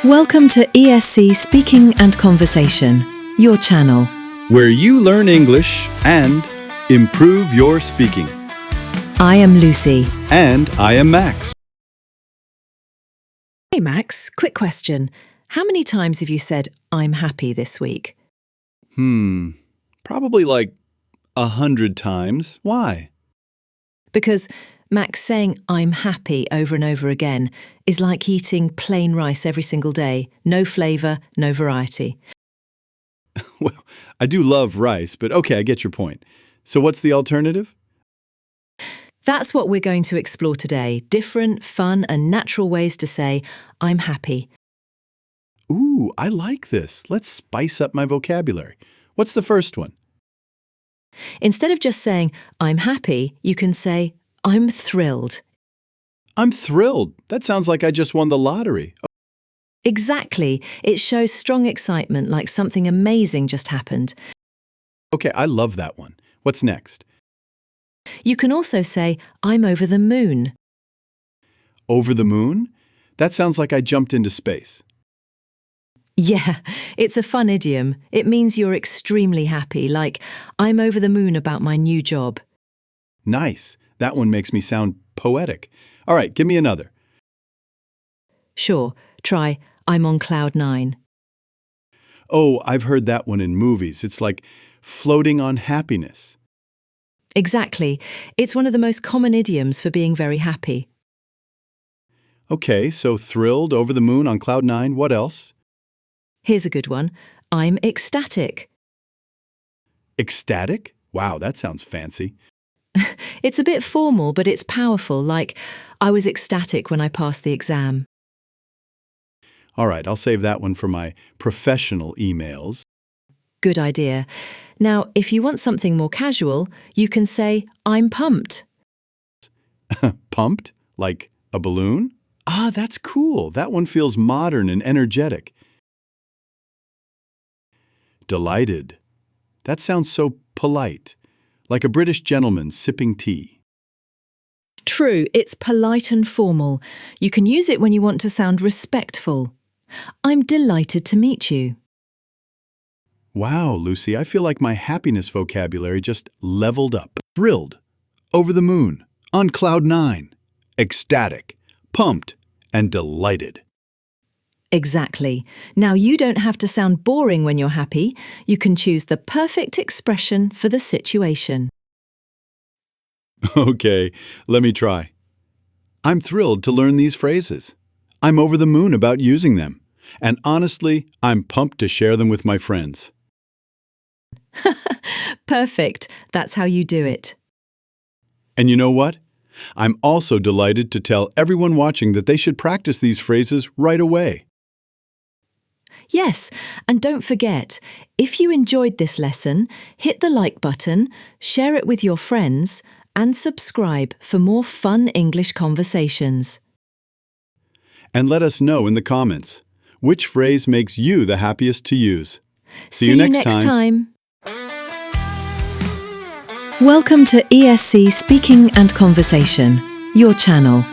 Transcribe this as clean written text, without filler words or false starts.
Welcome to ESC Speaking and Conversation, your channel. Where you learn English and improve your speaking. I am Lucy. And I am Max. Hey Max, quick question. How many times have you said, I'm happy this week? Probably like 100 times. Why? Because Max, saying I'm happy over and over again is like eating plain rice every single day. No flavour, no variety. Well, I do love rice, but okay, I get your point. So what's the alternative? That's what we're going to explore today. Different, fun and natural ways to say I'm happy. Ooh, I like this. Let's spice up my vocabulary. What's the first one? Instead of just saying I'm happy, you can say I'm thrilled. I'm thrilled. That sounds like I just won the lottery. Exactly. It shows strong excitement, like something amazing just happened. Okay, I love that one. What's next? You can also say, I'm over the moon. Over the moon? That sounds like I jumped into space. Yeah, it's a fun idiom. It means you're extremely happy, like, I'm over the moon about my new job. Nice. That one makes me sound poetic. All right, give me another. Sure, try, I'm on cloud 9. Oh, I've heard that one in movies. It's like floating on happiness. Exactly. It's one of the most common idioms for being very happy. Okay, so thrilled, over the moon, on cloud 9. What else? Here's a good one. I'm ecstatic. Ecstatic? Wow, that sounds fancy. It's a bit formal, but it's powerful, like, I was ecstatic when I passed the exam. All right, I'll save that one for my professional emails. Good idea. Now, if you want something more casual, you can say, I'm pumped. Pumped? Like a balloon? Ah, that's cool. That one feels modern and energetic. Delighted. That sounds so polite, like a British gentleman sipping tea. True, it's polite and formal. You can use it when you want to sound respectful. I'm delighted to meet you. Wow, Lucy, I feel like my happiness vocabulary just leveled up. Thrilled, over the moon, on cloud 9, ecstatic, pumped, and delighted. Exactly. Now you don't have to sound boring when you're happy. You can choose the perfect expression for the situation. Okay, let me try. I'm thrilled to learn these phrases. I'm over the moon about using them. And honestly, I'm pumped to share them with my friends. Perfect. That's how you do it. And you know what? I'm also delighted to tell everyone watching that they should practice these phrases right away. Yes, and don't forget, if you enjoyed this lesson, hit the like button, share it with your friends, and subscribe for more fun English conversations. And let us know in the comments, which phrase makes you the happiest to use. See you next time. Welcome to ESC Speaking and Conversation, your channel.